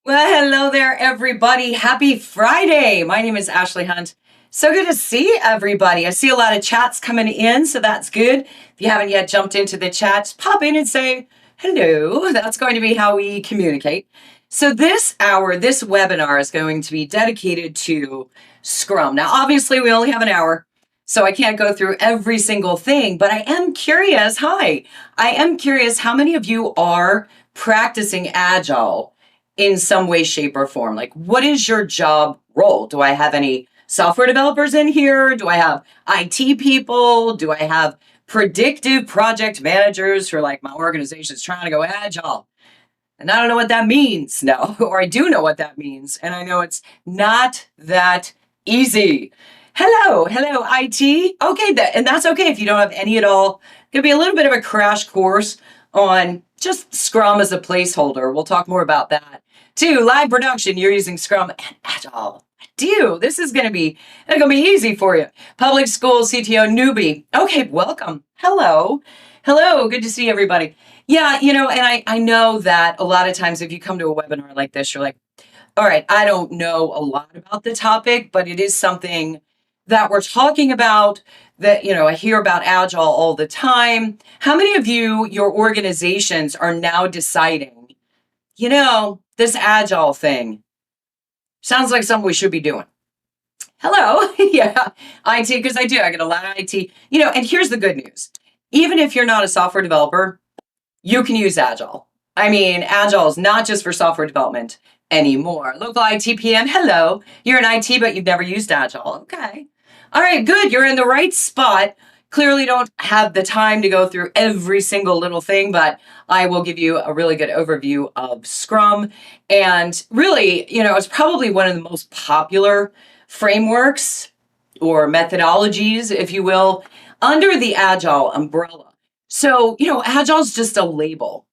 Well, hello there, everybody. Happy Friday. My name is Ashley Hunt. So good to see everybody. I see a lot of chats coming in, so that's good. If you haven't yet jumped into the chat, just pop in and say hello. That's going to be how we communicate. So this hour, this webinar is going to be dedicated to Scrum. Now, obviously, we only have an hour, so I can't go through every single thing, but I am curious. Hi, I am curious how many of you are practicing Agile in some way, shape, or form. Like, what is your job role? Do I have any software developers in here? Do I have IT people? Do I have predictive project managers who are like, my organization is trying to go Agile? And I don't know what that means. No, or I do know what that means. And I know it's not that easy. Hello, IT. Okay, and that's okay if you don't have any at all. It could be a little bit of a crash course on just Scrum as a placeholder. We'll talk more about that. 2, live production, you're using Scrum and Agile. This is gonna be easy for you. Public school CTO newbie. Okay, welcome. Hello, good to see everybody. Yeah, and I know that a lot of times if you come to a webinar like this, you're like, all right, I don't know a lot about the topic, but it is something that we're talking about, that, I hear about Agile all the time. How many of you, your organizations are now deciding, this Agile thing sounds like something we should be doing? Hello, yeah, IT, because I get a lot of IT, and here's the good news. Even if you're not a software developer, you can use Agile. I mean, Agile is not just for software development anymore. Local IT PM, hello. You're in IT, but you've never used Agile. Okay. All right, good. You're in the right spot. Clearly don't have the time to go through every single little thing, but I will give you a really good overview of Scrum. And really, it's probably one of the most popular frameworks or methodologies, if you will, under the Agile umbrella. So, Agile is just a label.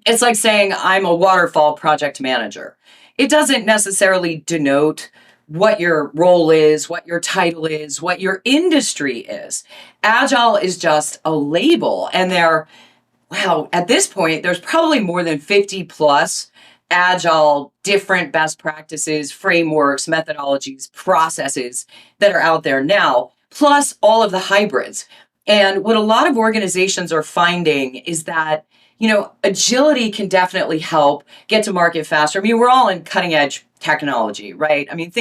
It's like saying I'm a waterfall project manager. It doesn't necessarily denote what your role is, what your title is, what your industry is. Agile is just a label. And at this point, there's probably more than 50 plus Agile different best practices, frameworks, methodologies, processes that are out there now, plus all of the hybrids. And what a lot of organizations are finding is that, agility can definitely help get to market faster. I mean, we're all in cutting edge technology, right? I mean,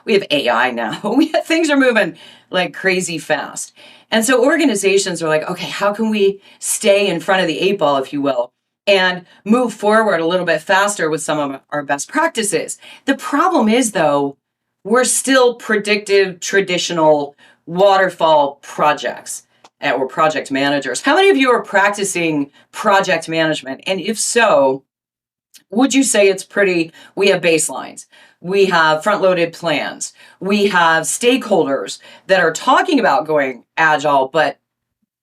we have AI now. Things are moving like crazy fast. And so organizations are like, okay, how can we stay in front of the 8 ball, if you will, and move forward a little bit faster with some of our best practices? The problem is, though, we're still predictive, traditional waterfall projects or project managers. How many of you are practicing project management? And if so, would you say we have baselines, we have front-loaded plans, we have stakeholders that are talking about going Agile, but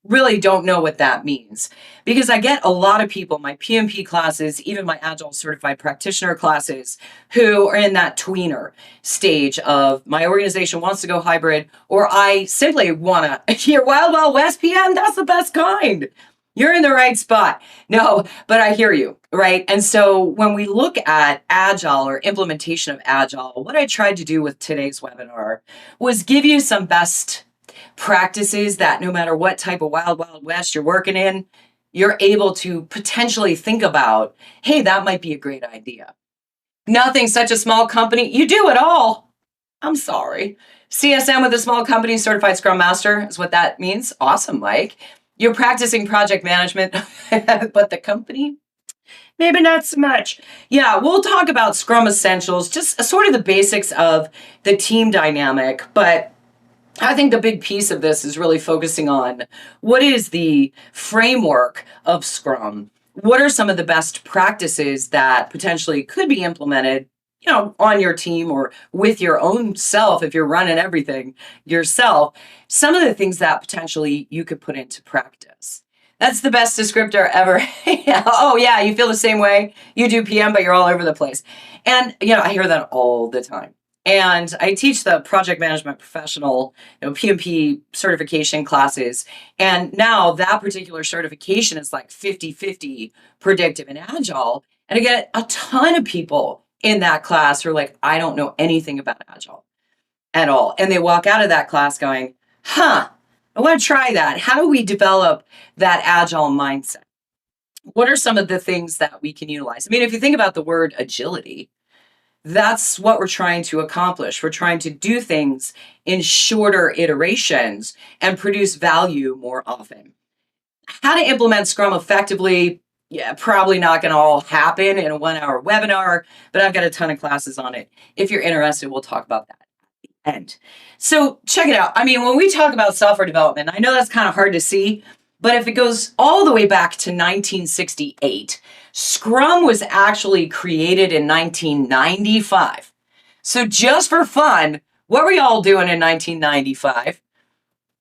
really don't know what that means? Because I get a lot of people, my PMP classes, even my Agile certified practitioner classes, who are in that tweener stage of my organization wants to go hybrid, or I simply want to hear Wild Wild West PM, that's the best kind. You're in the right spot. No, but I hear you, right? And so when we look at Agile or implementation of Agile, what I tried to do with today's webinar was give you some best practices that no matter what type of wild, wild west you're working in, you're able to potentially think about, hey, that might be a great idea. Nothing, such a small company. You do it all. I'm sorry. CSM with a small company, certified Scrum Master is what that means. Awesome, Mike. You're practicing project management, but the company, maybe not so much. Yeah, we'll talk about Scrum Essentials, just sort of the basics of the team dynamic, but I think the big piece of this is really focusing on what is the framework of Scrum? What are some of the best practices that potentially could be implemented, on your team or with your own self if you're running everything yourself? Some of the things that potentially you could put into practice. That's the best descriptor ever. Oh, yeah, you feel the same way. You do PM, but you're all over the place. And, I hear that all the time. And I teach the project management professional, PMP certification classes. And now that particular certification is like 50-50 predictive and agile. And I get a ton of people in that class who are like, I don't know anything about Agile at all. And they walk out of that class going, I want to try that. How do we develop that Agile mindset? What are some of the things that we can utilize? I mean, if you think about the word agility, that's what we're trying to accomplish. We're trying to do things in shorter iterations and produce value more often. How to implement Scrum effectively? Yeah, probably not going to all happen in a 1-hour webinar, but I've got a ton of classes on it. If you're interested, we'll talk about that at the end. So check it out. I mean, when we talk about software development, I know that's kind of hard to see, but if it goes all the way back to 1968, Scrum was actually created in 1995. So just for fun, what were y'all doing in 1995?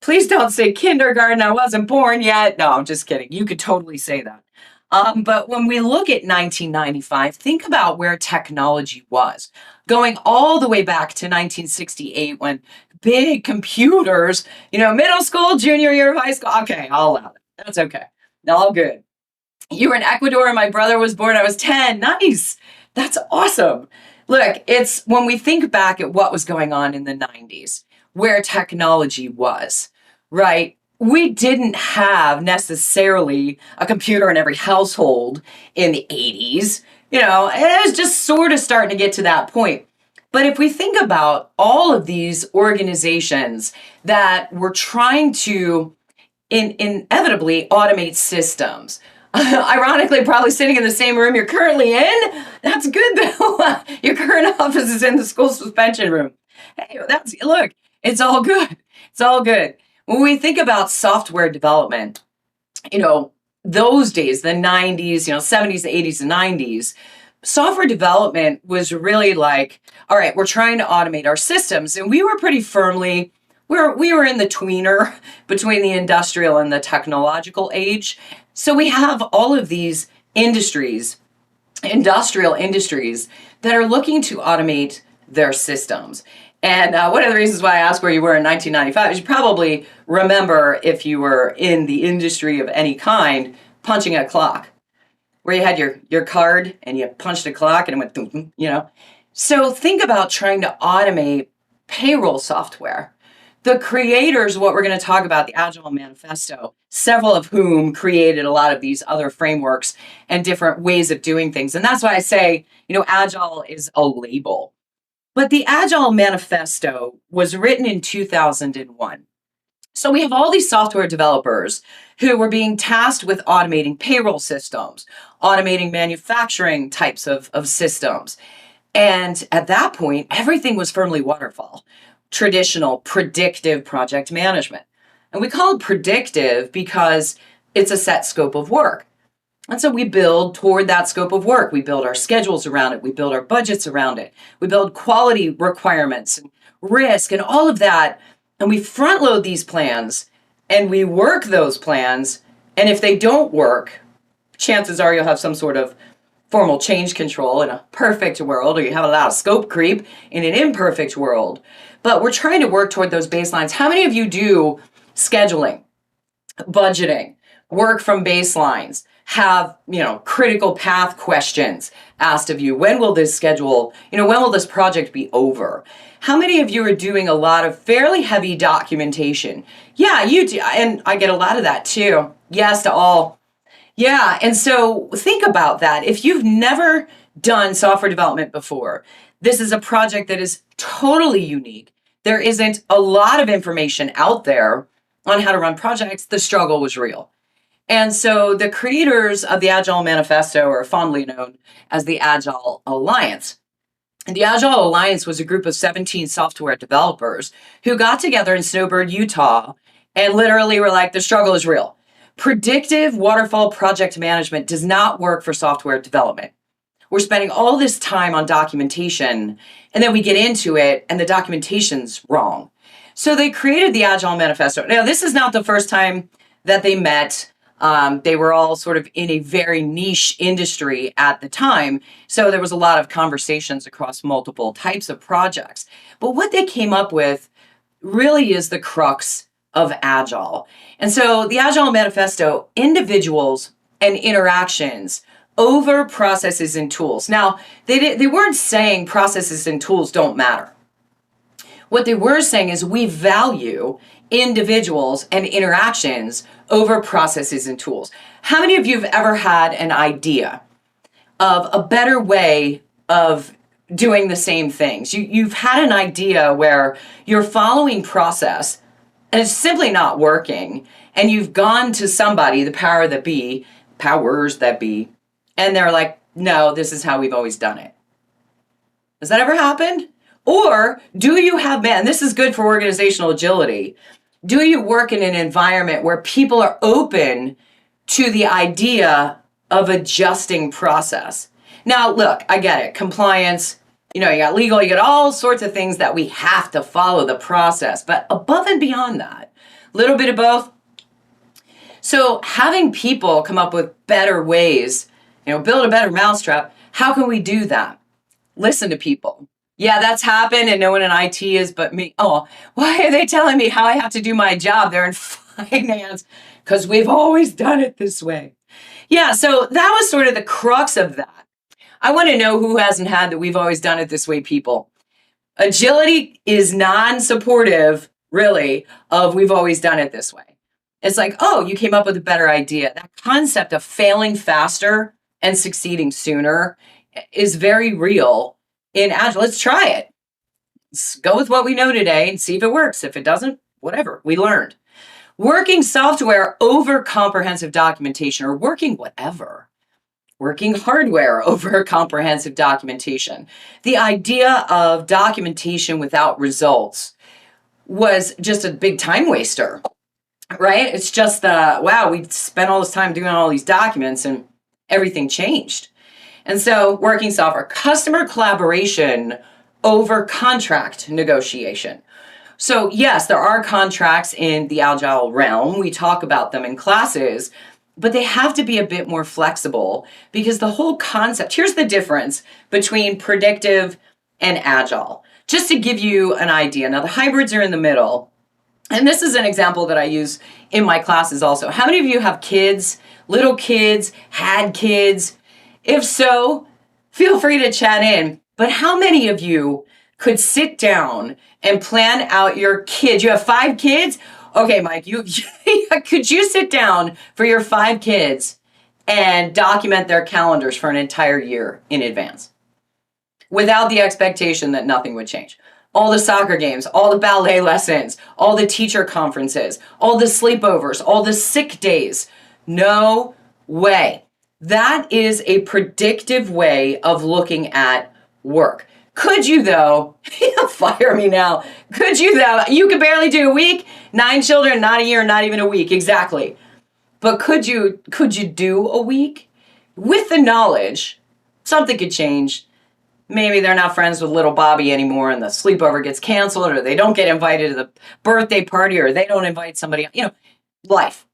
Please don't say kindergarten, I wasn't born yet. No, I'm just kidding. You could totally say that. But when we look at 1995, think about where technology was. Going all the way back to 1968 when big computers, middle school, junior year of high school. Okay, I'll allow it. That's okay. All good. You were in Ecuador and my brother was born. I was 10. Nice. That's awesome. Look, it's when we think back at what was going on in the 90s, where technology was, right? We didn't have necessarily a computer in every household in the 80s. It was just sort of starting to get to that point. But if we think about all of these organizations that were trying to inevitably automate systems, ironically, probably sitting in the same room you're currently in. That's good though. Your current office is in the school suspension room. Hey, look, it's all good. It's all good. When we think about software development, those days, the 90s, 70s, 80s, and 90s, software development was really like, all right, we're trying to automate our systems. And we were pretty firmly, we were in the tweener between the industrial and the technological age. So we have all of these industrial industries that are looking to automate their systems. And one of the reasons why I asked where you were in 1995 is you probably remember, if you were in the industry of any kind, punching a clock, where you had your card and you punched a clock and it went, dum, So think about trying to automate payroll software. The creators, what we're going to talk about, the Agile Manifesto, several of whom created a lot of these other frameworks and different ways of doing things. And that's why I say, Agile is a label. But the Agile Manifesto was written in 2001. So we have all these software developers who were being tasked with automating payroll systems, automating manufacturing types of systems. And at that point, everything was firmly waterfall, traditional predictive project management. And we call it predictive because it's a set scope of work. And so we build toward that scope of work. We build our schedules around it. We build our budgets around it. We build quality requirements and risk and all of that. And we front load these plans and we work those plans. And if they don't work, chances are you'll have some sort of formal change control in a perfect world, or you have a lot of scope creep in an imperfect world. But we're trying to work toward those baselines. How many of you do scheduling, budgeting, work from baselines, have, critical path questions asked of you? When will this schedule, when will this project be over? How many of you are doing a lot of fairly heavy documentation? Yeah, you do. And I get a lot of that too. Yes to all. Yeah. And so think about that. If you've never done software development before, this is a project that is totally unique. There isn't a lot of information out there on how to run projects. The struggle was real. And so the creators of the Agile Manifesto are fondly known as the Agile Alliance. And the Agile Alliance was a group of 17 software developers who got together in Snowbird, Utah, and literally were like, the struggle is real. Predictive waterfall project management does not work for software development. We're spending all this time on documentation, and then we get into it, and the documentation's wrong. So they created the Agile Manifesto. Now, this is not the first time that they met. They were all sort of in a very niche industry at the time. So there was a lot of conversations across multiple types of projects. But what they came up with really is the crux of Agile. And so the Agile Manifesto, individuals and interactions over processes and tools. Now, they weren't saying processes and tools don't matter. What they were saying is we value individuals and interactions over processes and tools. How many of you have ever had an idea of a better way of doing the same things? You've had an idea where you're following process and it's simply not working, and you've gone to somebody, the powers that be, and they're like, no, this is how we've always done it. Has that ever happened? Or do you have, man, this is good for organizational agility. Do you work in an environment where people are open to the idea of adjusting process? Now, look, I get it. Compliance, you got legal, you got all sorts of things that we have to follow the process. But above and beyond that, a little bit of both. So having people come up with better ways, build a better mousetrap, how can we do that? Listen to people. Yeah, that's happened, and no one in IT is but me. Oh, why are they telling me how I have to do my job? They're in finance, because we've always done it this way. Yeah, so that was sort of the crux of that. I want to know who hasn't had that we've always done it this way, people. Agility is non-supportive, really, of we've always done it this way. It's like, oh, you came up with a better idea. That concept of failing faster and succeeding sooner is very real in Agile. Let's try it. Let's go with what we know today and see if it works. If it doesn't, whatever, we learned. Working software over comprehensive documentation, or working whatever. Working hardware over comprehensive documentation. The idea of documentation without results was just a big time waster, right? It's just wow, we spent all this time doing all these documents and everything changed. And so working software, customer collaboration over contract negotiation. So yes, there are contracts in the Agile realm. We talk about them in classes, but they have to be a bit more flexible, because the whole concept, here's the difference between predictive and Agile. Just to give you an idea. Now the hybrids are in the middle. And this is an example that I use in my classes also. How many of you have kids, little kids, had kids? If so, feel free to chat in. But how many of you could sit down and plan out your kids? You have 5 kids? Okay, Mike, could you sit down for your 5 kids and document their calendars for an entire year in advance without the expectation that nothing would change? All the soccer games, all the ballet lessons, all the teacher conferences, all the sleepovers, all the sick days. No way. That is a predictive way of looking at work. Could you though, fire me now, could you though, you could barely do a week, 9 children, not a year, not even a week, exactly. But could you do a week? With the knowledge, something could change. Maybe they're not friends with little Bobby anymore and the sleepover gets canceled, or they don't get invited to the birthday party, or they don't invite somebody, life.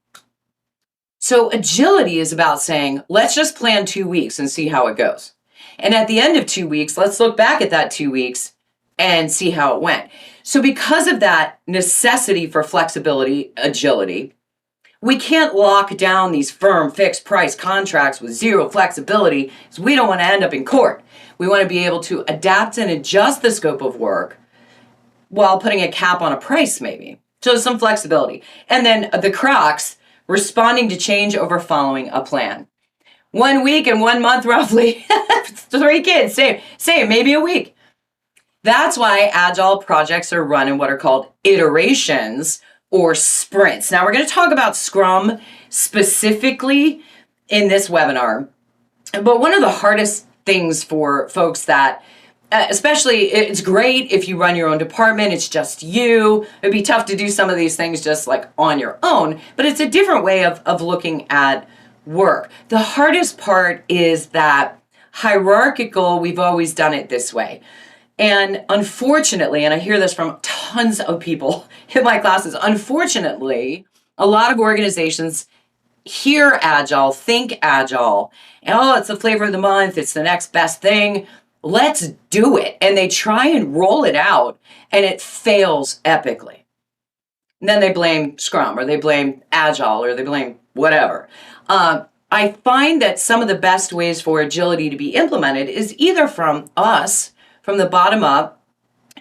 So agility is about saying, let's just plan 2 weeks and see how it goes. And at the end of 2 weeks, let's look back at that 2 weeks and see how it went. So because of that necessity for flexibility, agility, we can't lock down these firm fixed price contracts with zero flexibility, because we don't want to end up in court. We want to be able to adapt and adjust the scope of work while putting a cap on a price maybe. So some flexibility. And then the crux, responding to change over following a plan. 1 week and 1 month roughly. 3 kids, same, maybe a week. That's why Agile projects are run in what are called iterations or sprints. Now we're going to talk about Scrum specifically in this webinar. But one of the hardest things for folks that, especially, it's great if you run your own department, it's just you. It'd be tough to do some of these things just like on your own, but it's a different way of looking at work. The hardest part is that hierarchical, we've always done it this way. And unfortunately, and I hear this from tons of people in my classes, unfortunately, a lot of organizations hear Agile, think Agile, and oh, it's the flavor of the month, it's the next best thing, let's do it. And they try and roll it out, and it fails epically. And then they blame Scrum, or they blame Agile, or they blame whatever. I find that some of the best ways for agility to be implemented is either from us, from the bottom up,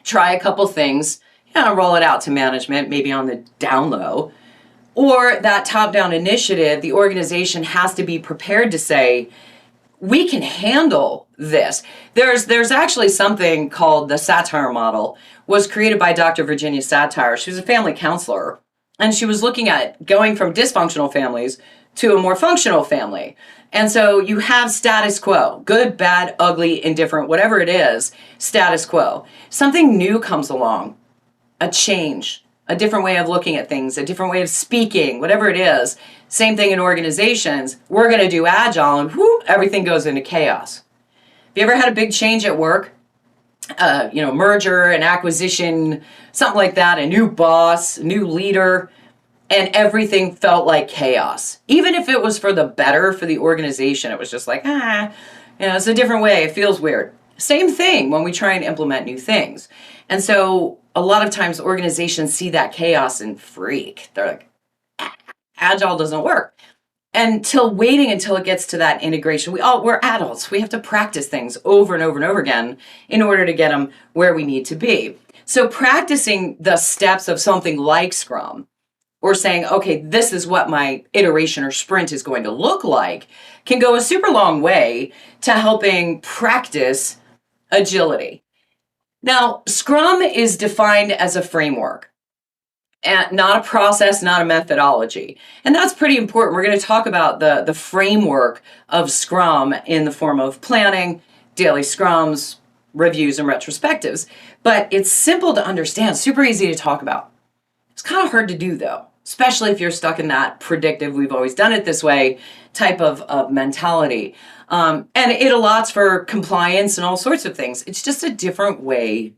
try a couple things, roll it out to management, maybe on the down low, or that top-down initiative, the organization has to be prepared to say, we can handle this. There's actually something called the satire model, was created by Dr. Virginia Satir. She was a family counselor, and she was looking at going from dysfunctional families to a more functional family. And so you have status quo, good, bad, ugly, indifferent, whatever it is, status quo. Something new comes along, a change, a different way of looking at things, a different way of speaking, whatever it is. Same thing in organizations. We're going to do Agile, and whoop, everything goes into chaos. Have you ever had a big change at work? Merger, an acquisition, something like that, a new boss, a new leader, and everything felt like chaos. Even if it was for the better for the organization, it was just like, it's a different way. It feels weird. Same thing when we try and implement new things. And so a lot of times organizations see that chaos and freak. They're like, Agile doesn't work. Waiting until it gets to that integration. We're adults. We have to practice things over and over and over again in order to get them where we need to be. So practicing the steps of something like Scrum, or saying, okay, this is what my iteration or sprint is going to look like, can go a super long way to helping practice agility. Now, Scrum is defined as a framework, and not a process, not a methodology. And that's pretty important. We're going to talk about the framework of Scrum in the form of planning, daily Scrums, reviews, and retrospectives. But it's simple to understand, super easy to talk about. It's kind of hard to do, though, especially if you're stuck in that predictive, we've always done it this way type of mentality. And it allots for compliance and all sorts of things. It's just a different way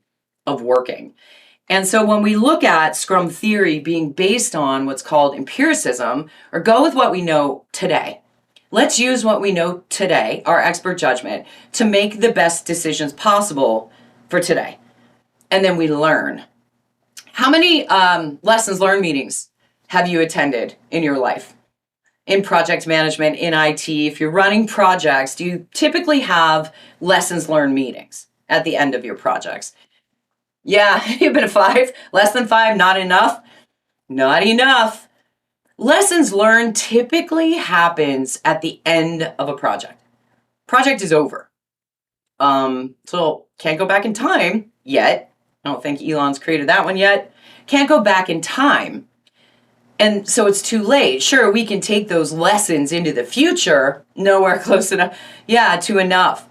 of working. And so when we look at Scrum theory being based on what's called empiricism, or go with what we know today, let's use what we know today, our expert judgment, to make the best decisions possible for today. And then we learn. How many lessons learned meetings have you attended in your life? In project management, in IT, if you're running projects, do you typically have lessons learned meetings at the end of your projects? Yeah, you've been a 5, less than 5, not enough? Not enough. Lessons learned typically happens at the end of a project. Project is over. So can't go back in time yet. I don't think Elon's created that one yet. Can't go back in time. And so it's too late. Sure, we can take those lessons into the future, nowhere close enough, to enough.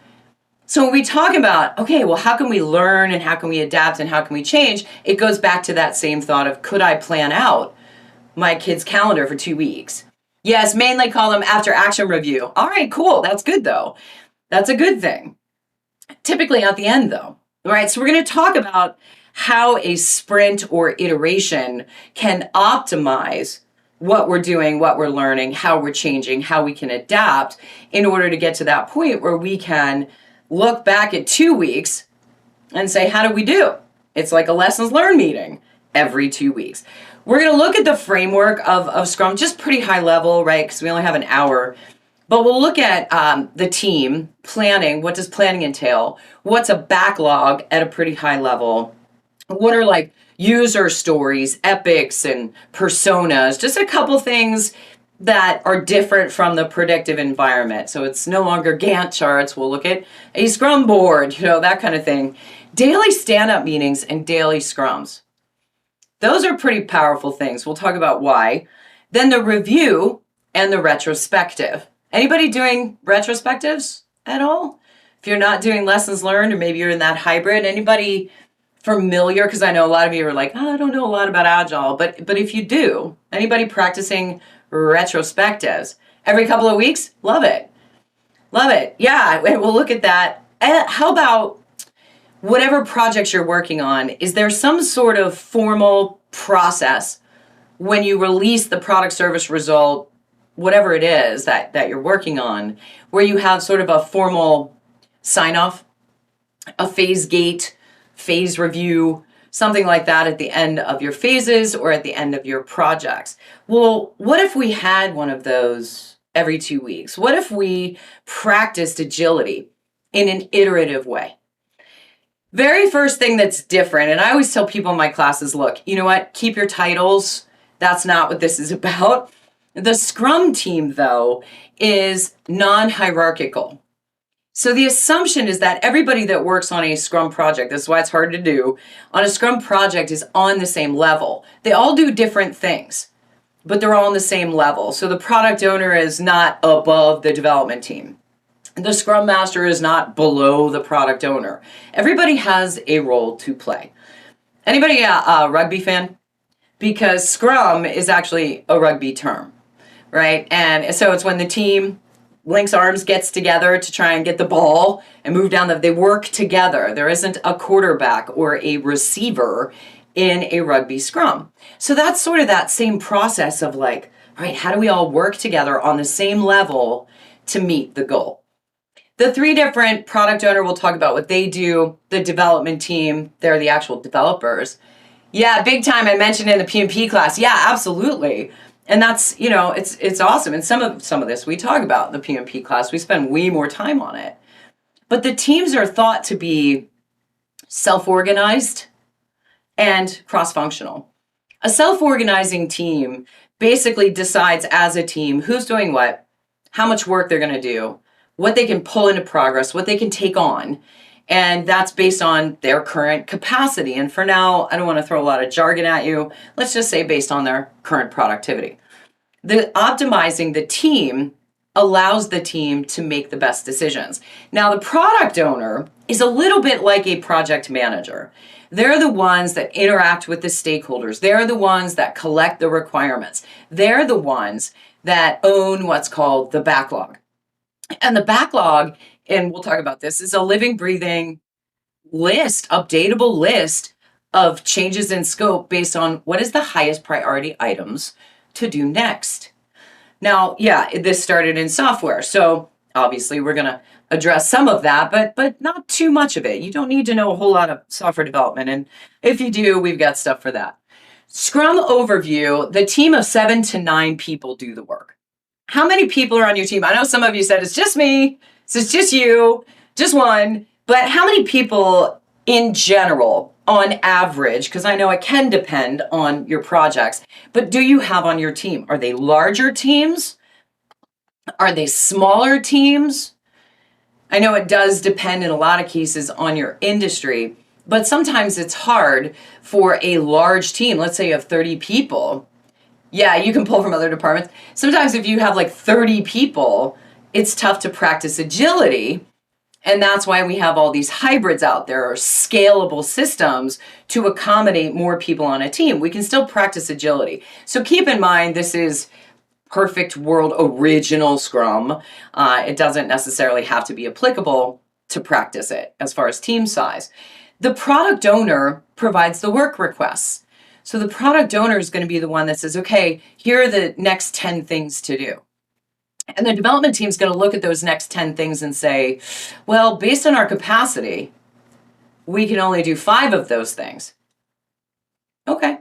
So when we talk about, okay, well, how can we learn and how can we adapt and how can we change? It goes back to that same thought of, could I plan out my kid's calendar for 2 weeks? Yes, mainly call them after action review. All right, cool. That's good, though. That's a good thing. Typically at the end, though. All right, so we're going to talk about how a sprint or iteration can optimize what we're doing, what we're learning, how we're changing, how we can adapt in order to get to that point where we can look back at 2 weeks and say, how do we do? It's like a lessons learned meeting every 2 weeks. We're going to look at the framework of Scrum, just pretty high level, right? Because we only have an hour. But we'll look at the team, planning. What does planning entail? What's a backlog at a pretty high level? What are like user stories, epics, and personas? Just a couple things that are different from the predictive environment. So it's no longer Gantt charts. We'll look at a Scrum board, that kind of thing. Daily stand-up meetings and daily Scrums. Those are pretty powerful things. We'll talk about why. Then the review and the retrospective. Anybody doing retrospectives at all? If you're not doing lessons learned, or maybe you're in that hybrid, anybody familiar? Because I know a lot of you are like, I don't know a lot about Agile. But if you do, anybody practicing retrospectives every couple of weeks? Love it. Love it. Yeah, we'll look at that. How about whatever projects you're working on? Is there some sort of formal process when you release the product, service, result, whatever it is that you're working on, where you have sort of a formal sign-off, a phase gate, phase review, something like that at the end of your phases or at the end of your projects? Well, what if we had one of those every 2 weeks? What if we practiced agility in an iterative way? Very first thing that's different, and I always tell people in my classes, look, you know what? Keep your titles. That's not what this is about. The Scrum team, though, is non-hierarchical. So the assumption is that everybody that works on a Scrum project, this is why it's hard to do, on a Scrum project is on the same level. They all do different things, but they're all on the same level. So the product owner is not above the development team. The Scrum Master is not below the product owner. Everybody has a role to play. Anybody a rugby fan? Because Scrum is actually a rugby term, right? And so it's when the team links arms, gets together to try and get the ball and move down they work together. There isn't a quarterback or a receiver in a rugby scrum. So that's sort of that same process of like, all right, how do we all work together on the same level to meet the goal? The three different product owner, we'll talk about what they do. The development team, they're the actual developers. Yeah, big time. I mentioned in the PMP class. Yeah, absolutely. And that's, you know, it's awesome. And some of this we talk about in the PMP class. We spend way more time on it. But the teams are thought to be self-organized and cross-functional. A self-organizing team basically decides as a team who's doing what, how much work they're going to do, what they can pull into progress, what they can take on. And that's based on their current capacity. And for now, I don't want to throw a lot of jargon at you. Let's just say based on their current productivity. The optimizing the team allows the team to make the best decisions. Now, the product owner is a little bit like a project manager. They're the ones that interact with the stakeholders. They're the ones that collect the requirements. They're the ones that own what's called the backlog. And the backlog, and we'll talk about this, is a living, breathing list, updatable list of changes in scope based on what is the highest priority items to do next. Now, yeah, this started in software, so obviously we're going to address some of that, but not too much of it. You don't need to know a whole lot of software development, and if you do, we've got stuff for that. Scrum overview, the team of 7 to 9 people do the work. How many people are on your team? I know some of you said it's just me, so it's just you, just one, but how many people in general, on average, because I know it can depend on your projects, but do you have on your team? Are they larger teams? Are they smaller teams? I know it does depend in a lot of cases on your industry, but sometimes it's hard for a large team. Let's say you have 30 people. Yeah, you can pull from other departments. Sometimes if you have like 30 people, it's tough to practice agility. And that's why we have all these hybrids out there, or scalable systems to accommodate more people on a team. We can still practice agility. So keep in mind, this is perfect world original Scrum. It doesn't necessarily have to be applicable to practice it as far as team size. The product owner provides the work requests. So the product owner is going to be the one that says, okay, here are the next 10 things to do. And the development team is going to look at those next 10 things and say, well, based on our capacity, we can only do 5 of those things. Okay.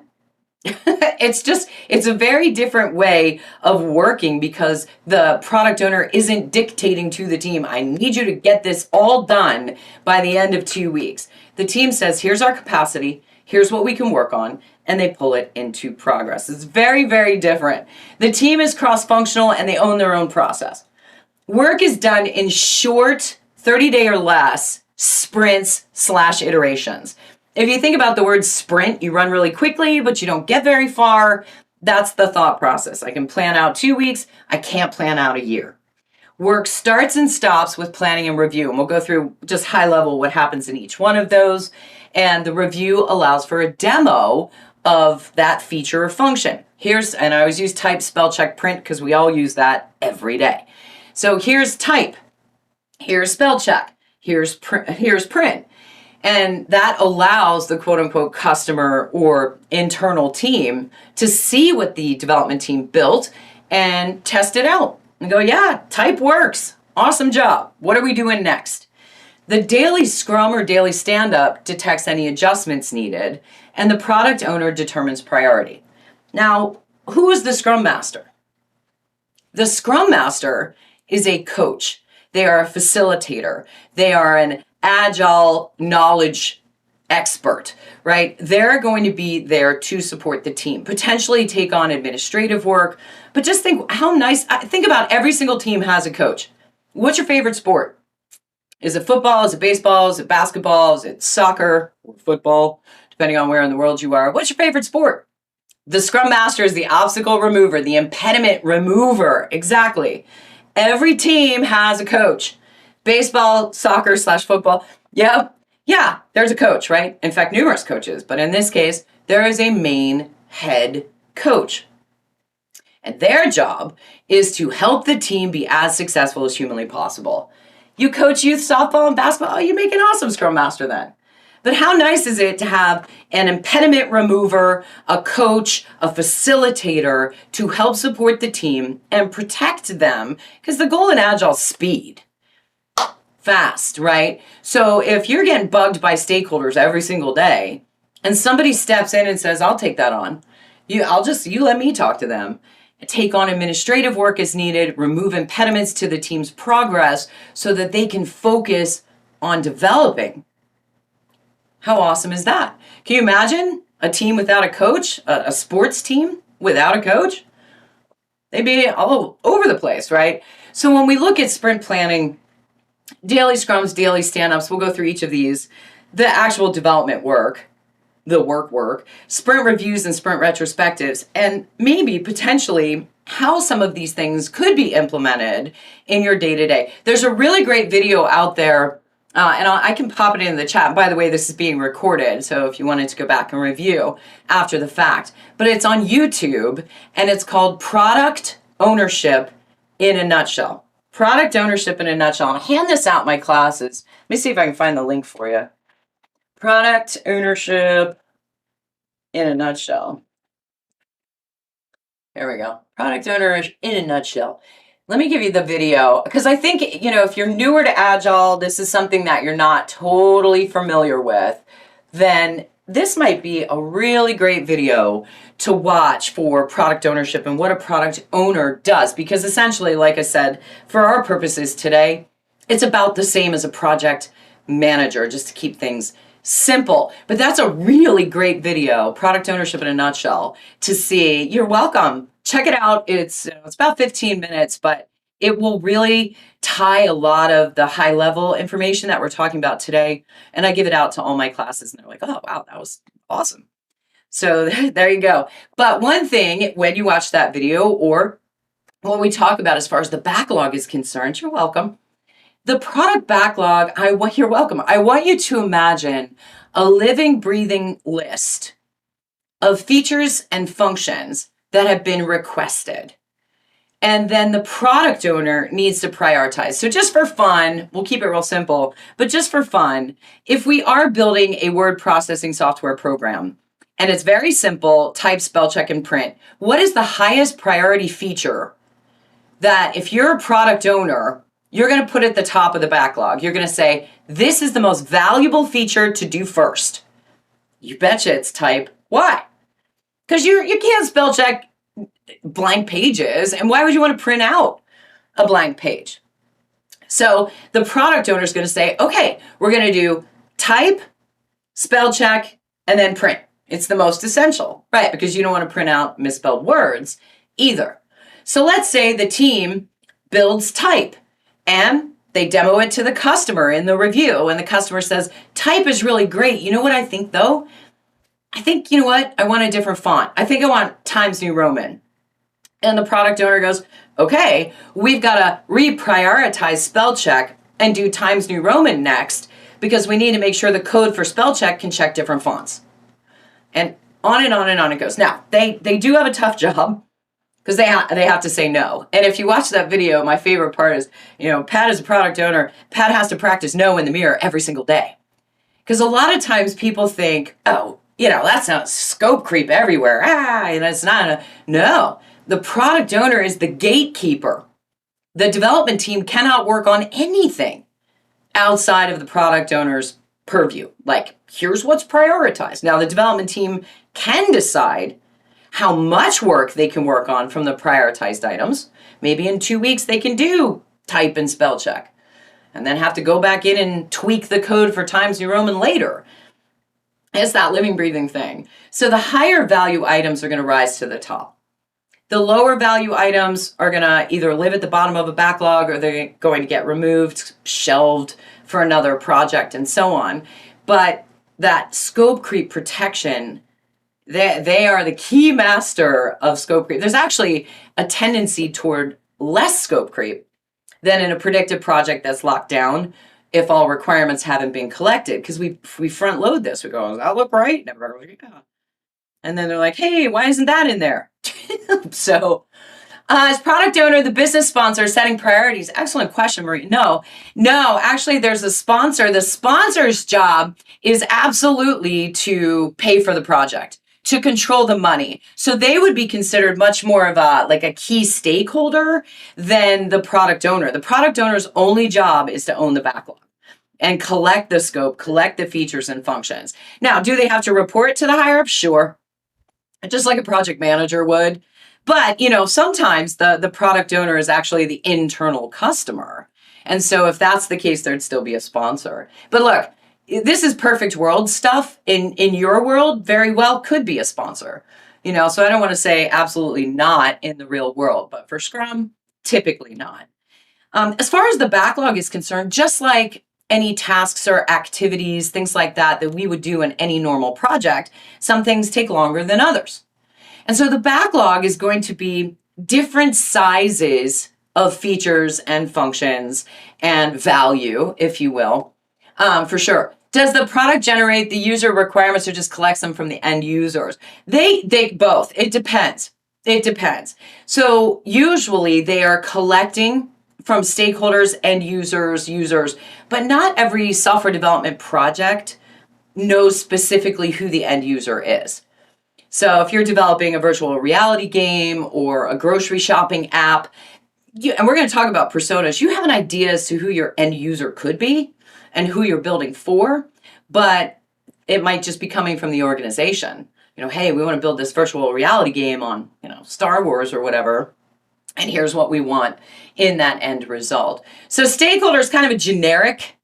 It's a very different way of working because the product owner isn't dictating to the team, I need you to get this all done by the end of 2 weeks. The team says, here's our capacity, here's what we can work on, and they pull it into progress. It's very, very different. The team is cross-functional and they own their own process. Work is done in short, 30-day or less sprints/iterations. If you think about the word sprint, you run really quickly, but you don't get very far. That's the thought process. I can plan out 2 weeks. I can't plan out a year. Work starts and stops with planning and review. And we'll go through just high level what happens in each one of those. And the review allows for a demo of that feature or function. And I always use type, spell check, print, because we all use that every day. So here's type, here's spell check, here's print. And that allows the quote unquote customer or internal team to see what the development team built and test it out and go, yeah, type works. Awesome job. What are we doing next? The daily scrum or daily stand-up detects any adjustments needed, and the product owner determines priority. Now, who is the scrum master? The Scrum Master is a coach. They are a facilitator. They are an Agile knowledge expert, right? They're going to be there to support the team, potentially take on administrative work. But just think how nice, think about every single team has a coach. What's your favorite sport? Is it football? Is it baseball? Is it basketball? Is it soccer or football? Depending on where in the world you are. What's your favorite sport? The Scrum Master is the obstacle remover, the impediment remover. Exactly. Every team has a coach. Baseball, soccer / football. Yep. Yeah, there's a coach, right? In fact, numerous coaches. But in this case, there is a main head coach. And their job is to help the team be as successful as humanly possible. You coach youth softball and basketball, you make an awesome Scrum Master then. But how nice is it to have an impediment remover, a coach, a facilitator to help support the team and protect them? Because the goal in Agile is speed. Fast, right? So if you're getting bugged by stakeholders every single day and somebody steps in and says, I'll take that on. You let me talk to them. Take on administrative work as needed, remove impediments to the team's progress so that they can focus on developing. How awesome is that? Can you imagine a team without a coach, a sports team without a coach? They'd be all over the place, right? So when we look at sprint planning, daily scrums, daily stand-ups, we'll go through each of these, the actual development work, the work, sprint reviews and sprint retrospectives, and maybe potentially how some of these things could be implemented in your day-to-day. There's a really great video out there, and I can pop it in the chat. By the way, this is being recorded, so if you wanted to go back and review after the fact. But it's on YouTube, and it's called Product Ownership in a Nutshell. Product Ownership in a Nutshell. I'll hand this out in my classes. Let me see if I can find the link for you. Product ownership in a nutshell. There we go. Product ownership in a nutshell. Let me give you the video because I think, if you're newer to Agile, this is something that you're not totally familiar with, then this might be a really great video to watch for product ownership and what a product owner does. Because essentially, like I said, for our purposes today, it's about the same as a project manager, just to keep things simple. But that's a really great video, Product Ownership in a Nutshell, to see. You're welcome. Check it out. It's about 15 minutes, but it will really tie a lot of the high level information that we're talking about today. And I give it out to all my classes and they're like, oh, wow, that was awesome. So there you go. But one thing, when you watch that video or what we talk about as far as the backlog is concerned, you're welcome. The product backlog, you're welcome. I want you to imagine a living, breathing list of features and functions that have been requested. And then the product owner needs to prioritize. So just for fun, we'll keep it real simple, but just for fun, if we are building a word processing software program, and it's very simple, type, spell check, and print, what is the highest priority feature that if you're a product owner, you're going to put at the top of the backlog? You're going to say, this is the most valuable feature to do first. You betcha it's type. Why? Because you can't spell check blank pages. And why would you want to print out a blank page? So the product owner is going to say, okay, we're going to do type, spell check, and then print. It's the most essential, right? Because you don't want to print out misspelled words either. So let's say the team builds type. And they demo it to the customer in the review. And the customer says, type is really great. You know what I think, though? I think, I want a different font. I think I want Times New Roman. And the product owner goes, okay, we've got to reprioritize spell check and do Times New Roman next because we need to make sure the code for spell check can check different fonts. And on and on and on it goes. Now, they do have a tough job, because they have to say no. And if you watch that video, my favorite part is, Pat is a product owner. Pat has to practice no in the mirror every single day. Because a lot of times people think, oh, that's not scope creep everywhere. And it's not. No, the product owner is the gatekeeper. The development team cannot work on anything outside of the product owner's purview. Like, here's what's prioritized. Now, the development team can decide how much work they can work on from the prioritized items. Maybe in 2 weeks they can do type and spell check, and then have to go back in and tweak the code for Times New Roman later. It's that living, breathing thing. So the higher value items are going to rise to the top. The lower value items are going to either live at the bottom of a backlog, or they're going to get removed, shelved for another project, and so on. But that scope creep protection, they are the key master of scope creep. There's actually a tendency toward less scope creep than in a predictive project that's locked down if all requirements haven't been collected, because we front load this. We go, does that look right? And everybody's like, yeah. And then they're like, hey, why isn't that in there? So as product owner, the business sponsor setting priorities. Excellent question, Marie. No, actually there's a sponsor. The sponsor's job is absolutely to pay for the project, to control the money. So they would be considered much more of a key stakeholder than the product owner. The product owner's only job is to own the backlog and collect the scope, collect the features and functions. Now, do they have to report to the higher up? Sure. Just like a project manager would. But, sometimes the product owner is actually the internal customer. And so if that's the case, there'd still be a sponsor. But look, this is perfect world stuff. In your world, very well could be a sponsor. So I don't want to say absolutely not in the real world, but for Scrum, typically not. As far as the backlog is concerned, just like any tasks or activities, things like that we would do in any normal project, some things take longer than others. And so the backlog is going to be different sizes of features and functions and value, if you will, for sure. Does the product generate the user requirements or just collects them from the end users? They both. It depends. So usually they are collecting from stakeholders, end users, but not every software development project knows specifically who the end user is. So if you're developing a virtual reality game or a grocery shopping app, and we're going to talk about personas, you have an idea as to who your end user could be and who you're building for, but it might just be coming from the organization. Hey, we want to build this virtual reality game on, Star Wars or whatever. And here's what we want in that end result. So stakeholder is kind of a generic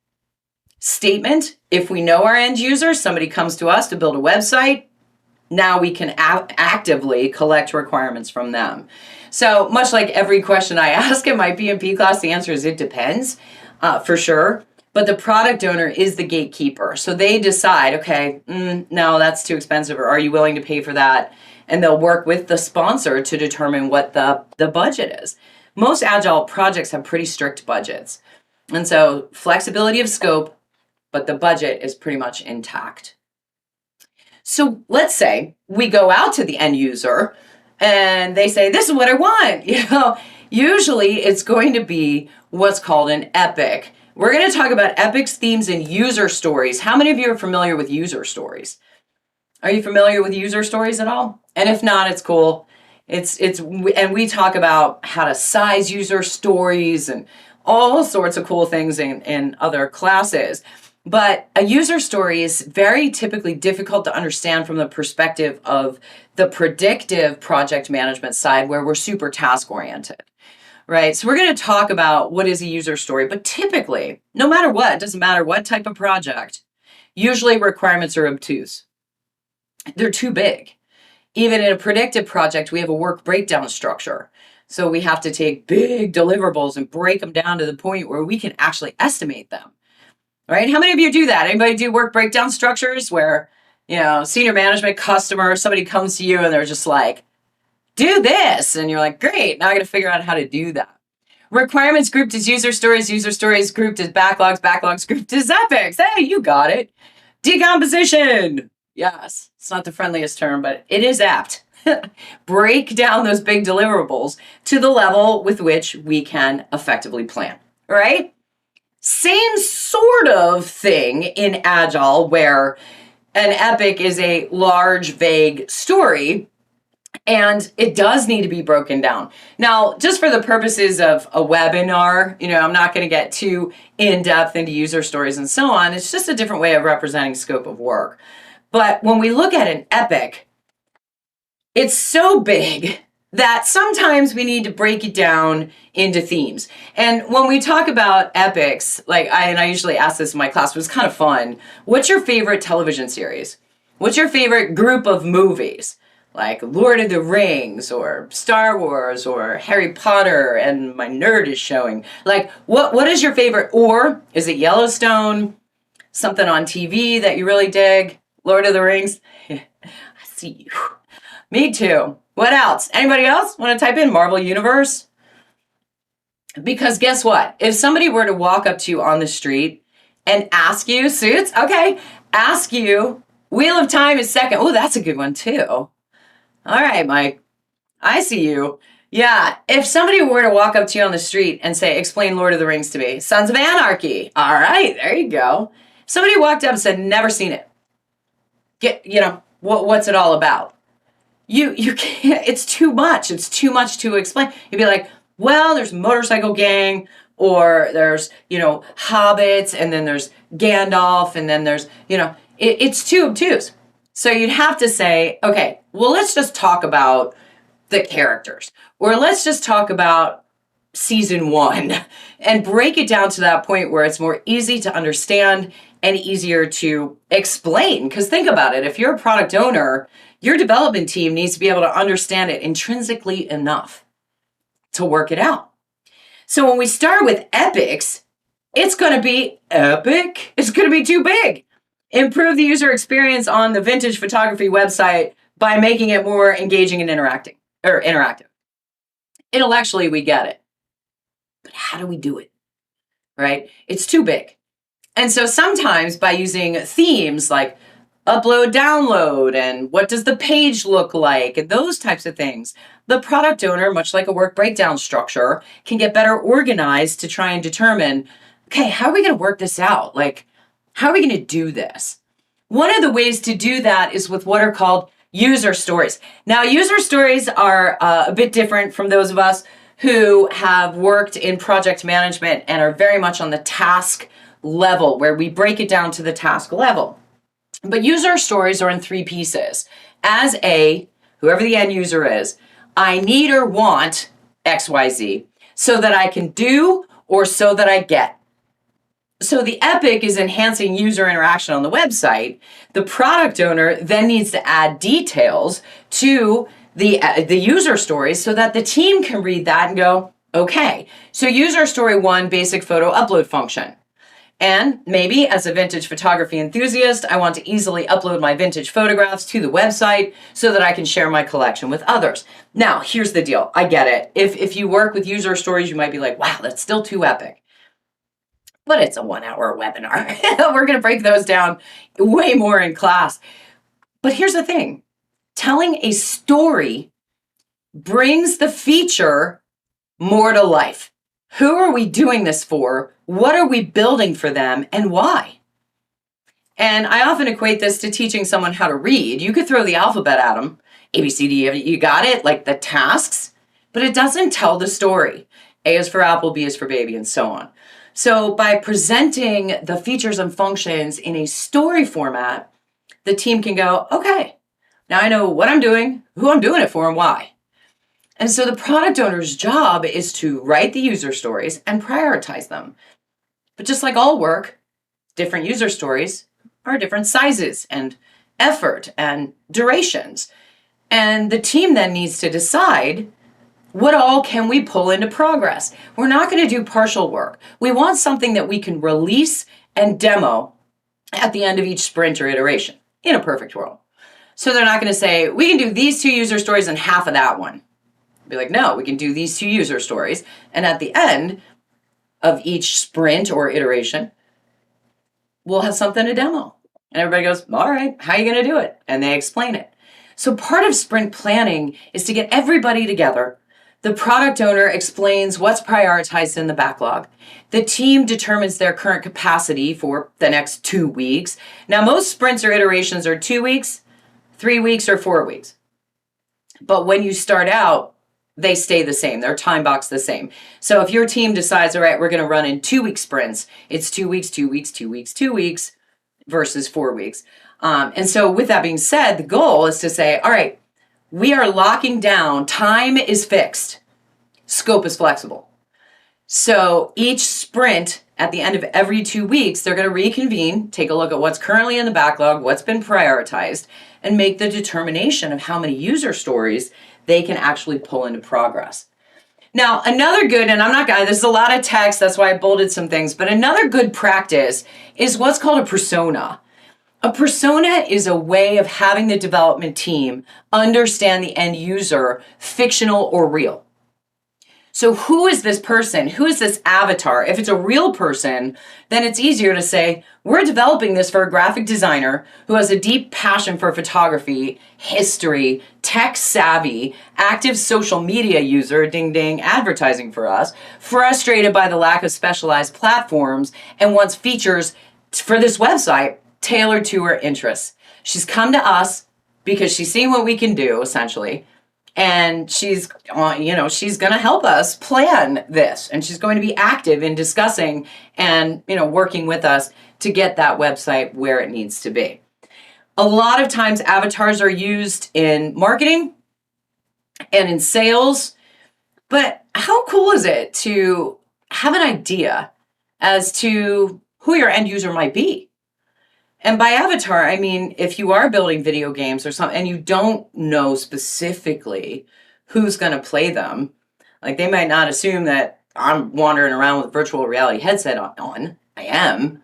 statement. If we know our end user, somebody comes to us to build a website, now we can actively collect requirements from them. So much like every question I ask in my PMP class, the answer is it depends, for sure. But the product owner is the gatekeeper. So they decide, okay, no, that's too expensive, or are you willing to pay for that? And they'll work with the sponsor to determine what the budget is. Most Agile projects have pretty strict budgets. And so flexibility of scope, but the budget is pretty much intact. So let's say we go out to the end user and they say, this is what I want. Usually it's going to be what's called an epic. We're going to talk about epics, themes, and user stories. How many of you are familiar with user stories? Are you familiar with user stories at all? And if not, it's cool. And we talk about how to size user stories and all sorts of cool things in other classes. But a user story is very typically difficult to understand from the perspective of the predictive project management side, where we're super task oriented, right? So we're going to talk about what is a user story, but typically, no matter what, it doesn't matter what type of project, usually requirements are obtuse. They're too big. Even in a predictive project, we have a work breakdown structure. So we have to take big deliverables and break them down to the point where we can actually estimate them, right? How many of you do that? Anybody do work breakdown structures where, senior management, customer, somebody comes to you and they're just like, do this. And you're like, great, now I got to figure out how to do that. Requirements grouped as user stories grouped as backlogs grouped as epics. Hey, you got it. Decomposition. Yes, it's not the friendliest term, but it is apt. Break down those big deliverables to the level with which we can effectively plan, right? Same sort of thing in Agile, where an epic is a large, vague story, and it does need to be broken down. Now, just for the purposes of a webinar, I'm not going to get too in-depth into user stories and so on. It's just a different way of representing scope of work. But when we look at an epic, It's so big that sometimes we need to break it down into themes. And when we talk about epics, I usually ask this in my class, but it's kind of fun. What's your favorite television series? What's your favorite group of movies? Like Lord of the Rings or Star Wars or Harry Potter, and my nerd is showing. Like, what is your favorite? Or is it Yellowstone? Something on TV that you really dig? Lord of the Rings? I see you. Me too. What else? Anybody else want to type in Marvel Universe? Because guess what? If somebody were to walk up to you on the street and ask you, Suits, okay, ask you, Wheel of Time is second. Oh, that's a good one too. All right, Mike, I see you. Yeah, if somebody were to walk up to you on the street and say, explain Lord of the Rings to me, Sons of Anarchy. All right, there you go. Somebody walked up and said, never seen it. What's it all about? You can't, it's too much. It's too much to explain. You'd be like, well, there's motorcycle gang, or there's, hobbits, and then there's Gandalf, and then there's, it's too obtuse. So you'd have to say, okay, well, let's just talk about the characters, or let's just talk about season 1 and break it down to that point where it's more easy to understand and easier to explain. Because think about it, if you're a product owner, your development team needs to be able to understand it intrinsically enough to work it out. So when we start with epics, it's going to be epic. It's going to be too big. Improve the user experience on the vintage photography website by making it more engaging and interactive. Intellectually, we get it. But how do we do it? Right? It's too big. And so sometimes by using themes like upload, download, and what does the page look like, and those types of things, the product owner, much like a work breakdown structure, can get better organized to try and determine, okay, how are we going to work this out? Like, how are we going to do this? One of the ways to do that is with what are called user stories. Now, user stories are a bit different from those of us who have worked in project management and are very much on the task level, where we break it down to the task level. But user stories are in 3 pieces. As whoever the end user is, I need or want XYZ so that I can do or so that I get. So the epic is enhancing user interaction on the website. The product owner then needs to add details to the user stories so that the team can read that and go, okay, so user story 1, basic photo upload function. And maybe as a vintage photography enthusiast, I want to easily upload my vintage photographs to the website so that I can share my collection with others. Now, here's the deal. I get it. If you work with user stories, you might be like, wow, that's still too epic. But it's a 1-hour webinar. We're going to break those down way more in class. But here's the thing. Telling a story brings the feature more to life. Who are we doing this for? What are we building for them, and why? And I often equate this to teaching someone how to read. You could throw the alphabet at them, A, B, C, D, you got it, like the tasks, but it doesn't tell the story. A is for apple, B is for baby, and so on. So by presenting the features and functions in a story format, the team can go, okay, now I know what I'm doing, who I'm doing it for, and why. And so the product owner's job is to write the user stories and prioritize them. But just like all work, different user stories are different sizes and effort and durations. And the team then needs to decide, what all can we pull into progress? We're not going to do partial work. We want something that we can release and demo at the end of each sprint or iteration in a perfect world. So they're not going to say, we can do these 2 user stories and half of that one. Be like, no, we can do these 2 user stories. And at the end of each sprint or iteration, we'll have something to demo. And everybody goes, all right, how are you going to do it? And they explain it. So part of sprint planning is to get everybody together. The product owner explains what's prioritized in the backlog. The team determines their current capacity for the next 2 weeks. Now, most sprints or iterations are 2 weeks, 3 weeks, or 4 weeks. But when you start out, they stay the same. They're time boxed the same. So if your team decides, all right, we're going to run in 2 week sprints, it's 2 weeks, 2 weeks, 2 weeks, 2 weeks versus 4 weeks. And so with that being said, the goal is to say, all right, we are locking down. Time is fixed. Scope is flexible. So each sprint at the end of every 2 weeks, they're going to reconvene, take a look at what's currently in the backlog, what's been prioritized, and make the determination of how many user stories they can actually pull into progress. Now, another good, and I'm not going to, this is a lot of text, that's why I bolded some things, but another good practice is what's called a persona. A persona is a way of having the development team understand the end user, fictional or real. So who is this person? Who is this avatar? If it's a real person, then it's easier to say, we're developing this for a graphic designer who has a deep passion for photography, history, tech savvy, active social media user, ding ding, advertising for us, frustrated by the lack of specialized platforms, and wants features for this website tailored to her interests. She's come to us because she's seen what we can do, essentially. And she's going to help us plan this, and she's going to be active in discussing and, working with us to get that website where it needs to be. A lot of times avatars are used in marketing and in sales, but how cool is it to have an idea as to who your end user might be? And by avatar, I mean, if you are building video games or something and you don't know specifically who's going to play them, like they might not assume that I'm wandering around with a virtual reality headset on. I am,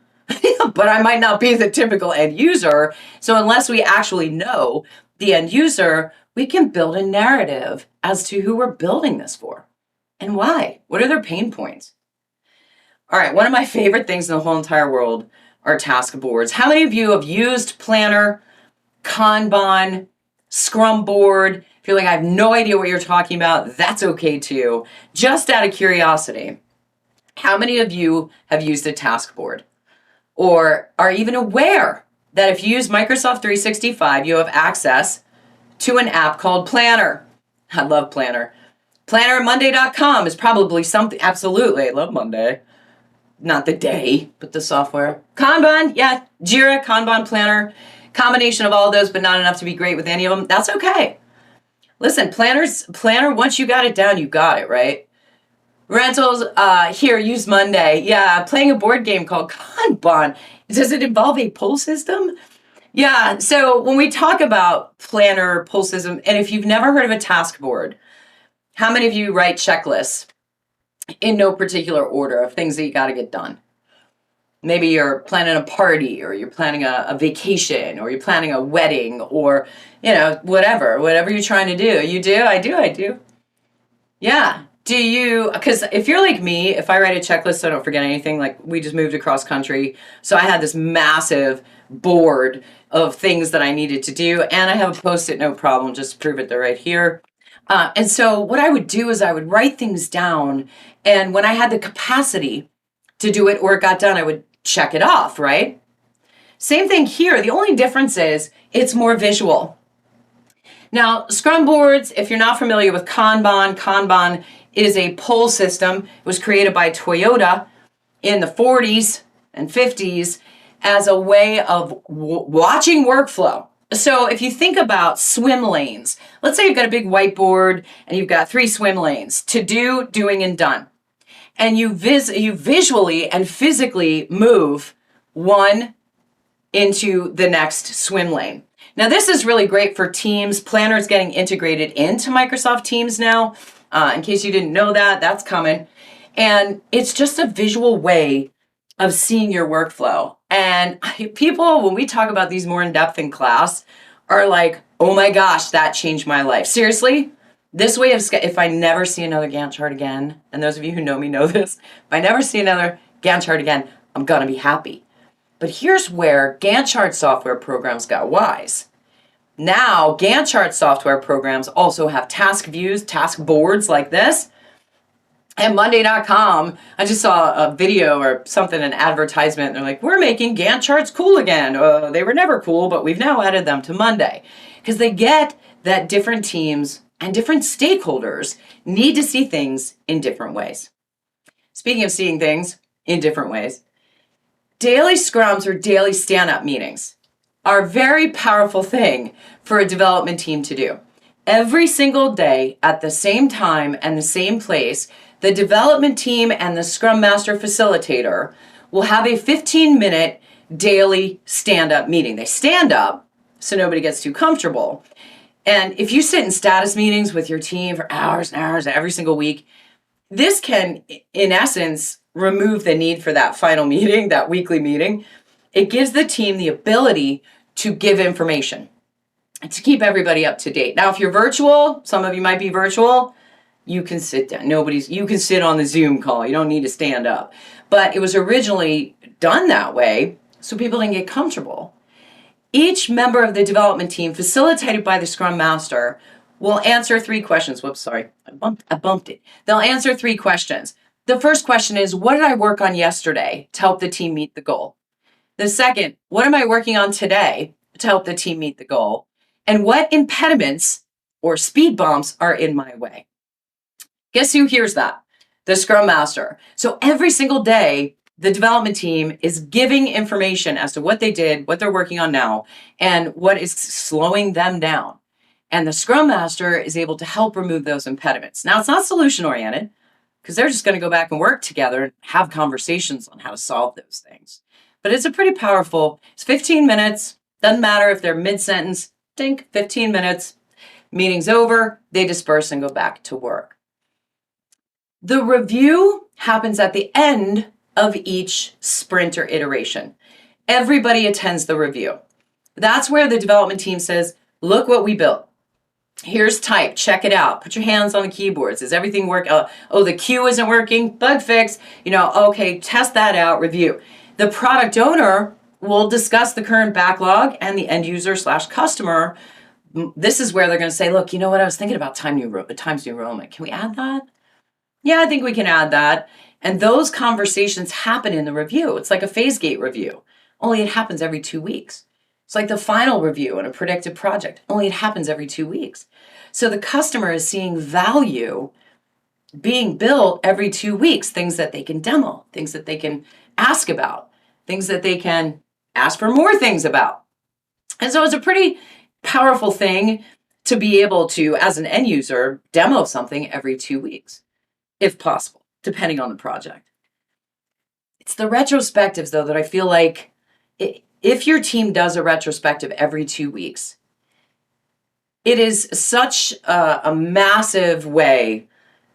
but I might not be the typical end user. So unless we actually know the end user, we can build a narrative as to who we're building this for and why. What are their pain points? All right, one of my favorite things in the whole entire world are task boards. How many of you have used Planner, Kanban, Scrum board? If you're like, I have no idea what you're talking about, that's okay too. Just out of curiosity, how many of you have used a task board? Or are even aware that if you use Microsoft 365, you have access to an app called Planner? I love Planner. PlannerMonday.com is probably something, absolutely, I love Monday. Not the day, but the software. Kanban, yeah, Jira, Kanban, Planner, combination of all of those, but not enough to be great with any of them. That's okay. Listen, Planner, once you got it down, you got it, right? Rentals, here, use Monday. Yeah, playing a board game called Kanban. Does it involve a pull system? Yeah, so when we talk about Planner, pull system, and if you've never heard of a task board, how many of you write checklists in no particular order of things that you got to get done? Maybe you're planning a party, or you're planning a vacation, or you're planning a wedding, or, whatever you're trying to do. You do? I do. Yeah. Do you, because if you're like me, if I write a checklist so I don't forget anything, like we just moved across country, so I had this massive board of things that I needed to do, and I have a Post-it note problem, just to prove it, they're right here. And so what I would do is I would write things down, and when I had the capacity to do it or it got done, I would check it off, right? Same thing here. The only difference is it's more visual. Now, Scrum boards, if you're not familiar with Kanban is a pull system. It was created by Toyota in the 40s and 50s as a way of watching workflow. So if you think about swim lanes, let's say you've got a big whiteboard and you've got 3 swim lanes: to do, doing, and done. And you visually and physically move one into the next swim lane. Now, this is really great for Teams. Planner is getting integrated into Microsoft Teams now. In case you didn't know that, that's coming. And it's just a visual way of seeing your workflow. And people, when we talk about these more in depth in class, are like, oh my gosh, that changed my life. Seriously, this way of, if I never see another Gantt chart again, and those of you who know me know this, if I never see another Gantt chart again, I'm gonna be happy. But here's where Gantt chart software programs got wise. Now, Gantt chart software programs also have task views, task boards like this. And Monday.com, I just saw a video or something, an advertisement. They're like, we're making Gantt charts cool again. They were never cool, but we've now added them to Monday. Because they get that different teams and different stakeholders need to see things in different ways. Speaking of seeing things in different ways, daily scrums or daily stand-up meetings are a very powerful thing for a development team to do. Every single day at the same time and the same place, the development team and the Scrum Master facilitator will have a 15-minute daily stand-up meeting. They stand up so nobody gets too comfortable. And if you sit in status meetings with your team for hours and hours every single week, this can, in essence, remove the need for that final meeting, that weekly meeting. It gives the team the ability to give information and to keep everybody up to date. Now, if you're virtual, some of you might be virtual, you can sit down. You can sit on the Zoom call. You don't need to stand up. But it was originally done that way so people didn't get comfortable. Each member of the development team, facilitated by the Scrum Master, will answer 3 questions. Whoops, sorry, I bumped it. They'll answer 3 questions. The first question is, what did I work on yesterday to help the team meet the goal? The second, what am I working on today to help the team meet the goal? And what impediments or speed bumps are in my way? Guess who hears that? The Scrum Master. So every single day, the development team is giving information as to what they did, what they're working on now, and what is slowing them down. And the Scrum Master is able to help remove those impediments. Now, it's not solution-oriented, because they're just going to go back and work together and have conversations on how to solve those things. But it's a pretty powerful, it's 15 minutes, doesn't matter if they're mid-sentence, think 15 minutes, meeting's over, they disperse and go back to work. The review happens at the end of each sprint or iteration. Everybody attends the review. That's where the development team says, look what we built. Here's type, check it out. Put your hands on the keyboards. Does everything work? Oh, the queue isn't working, bug fix. Okay, test that out, review. The product owner will discuss the current backlog and the end user / customer. This is where they're going to say, look, you know what? I was thinking about Times New Roman. Can we add that? Yeah, I think we can add that. And those conversations happen in the review. It's like a phase gate review, only it happens every 2 weeks. It's like the final review in a predictive project, only it happens every 2 weeks. So the customer is seeing value being built every 2 weeks, things that they can demo, things that they can ask about, things that they can ask for more things about. And so it's a pretty powerful thing to be able to, as an end user, demo something every 2 weeks, if possible, depending on the project. It's the retrospectives, though, that I feel like if your team does a retrospective every 2 weeks, it is such a massive way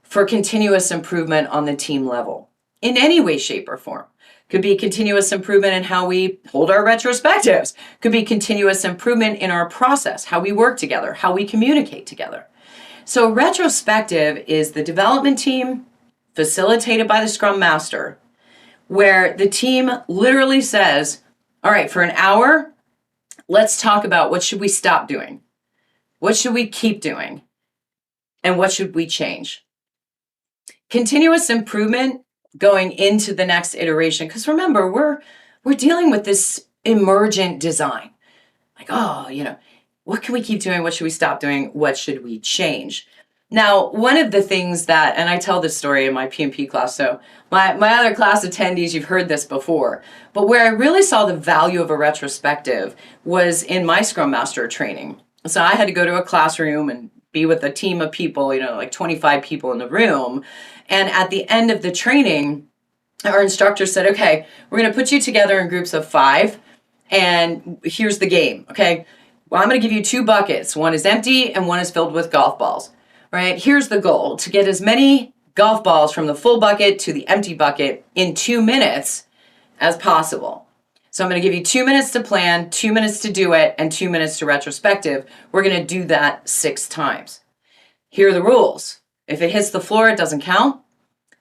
for continuous improvement on the team level in any way, shape, or form. Could be continuous improvement in how we hold our retrospectives. Could be continuous improvement in our process, how we work together, how we communicate together. So retrospective is the development team facilitated by the Scrum Master, where the team literally says, all right, for an hour, let's talk about what should we stop doing? What should we keep doing? And what should we change? Continuous improvement going into the next iteration. Because remember, we're dealing with this emergent design. Like, what can we keep doing? What should we stop doing? What should we change? Now, one of the things that, and I tell this story in my PMP class, so my other class attendees, you've heard this before, but where I really saw the value of a retrospective was in my Scrum Master training. So I had to go to a classroom and be with a team of people, like 25 people in the room. And at the end of the training, our instructor said, okay, we're going to put you together in groups of 5, and here's the game, okay? Well, I'm going to give you 2 buckets. One is empty and one is filled with golf balls, right? Here's the goal, to get as many golf balls from the full bucket to the empty bucket in 2 minutes as possible. So I'm going to give you 2 minutes to plan, 2 minutes to do it, and 2 minutes to retrospective. We're going to do that 6 times. Here are the rules. If it hits the floor, it doesn't count.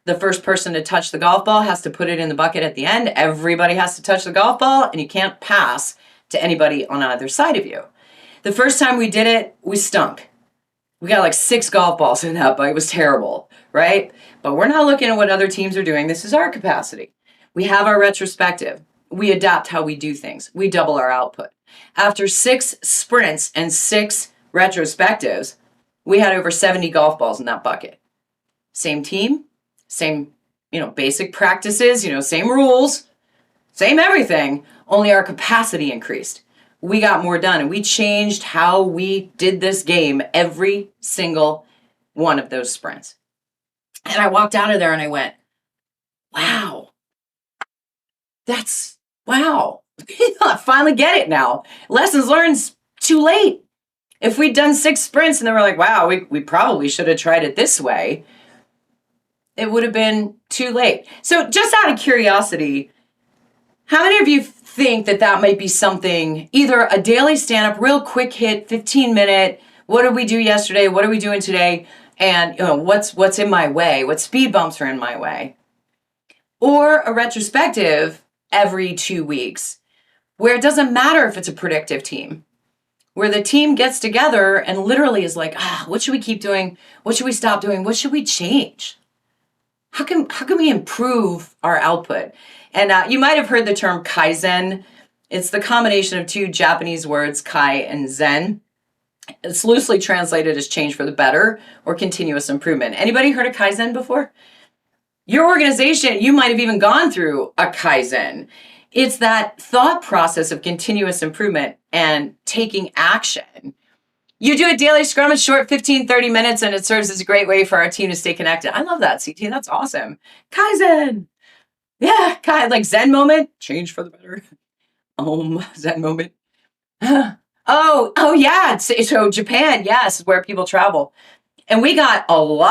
The first person to touch the golf ball has to put it in the bucket at the end. Everybody has to touch the golf ball, and you can't pass to anybody on either side of you. The first time we did it, we stunk. We got like 6 golf balls in that bucket. It was terrible, right? But we're not looking at what other teams are doing. This is our capacity. We have our retrospective. We adapt how we do things. We double our output. After 6 sprints and 6 retrospectives, we had over 70 golf balls in that bucket. Same team, same, basic practices, same rules, same everything, only our capacity increased. we got more done, and we changed how we did this game every single one of those sprints. And I walked out of there and I went, wow, wow. I finally get it now. Lessons learned's too late. If we'd done 6 sprints and they were like, wow, we probably should have tried it this way, it would have been too late. So just out of curiosity, how many of you think that might be something, either a daily stand-up, real quick hit, 15-minute, what did we do yesterday, what are we doing today, and what's in my way, what speed bumps are in my way? Or a retrospective every 2 weeks, where it doesn't matter if it's a predictive team, where the team gets together and literally is like, what should we keep doing? What should we stop doing? What should we change? How can we improve our output? And you might have heard the term Kaizen. It's the combination of 2 Japanese words, Kai and Zen. It's loosely translated as change for the better or continuous improvement. Anybody heard of Kaizen before? Your organization, you might have even gone through a Kaizen. It's that thought process of continuous improvement and taking action. You do a daily Scrum, it's short, 15, 30 minutes, and it serves as a great way for our team to stay connected. I love that, CT. That's awesome. Kaizen. Yeah, like Zen moment, change for the better. Zen moment. Oh yeah. So Japan, yes, where people travel. And we got a lot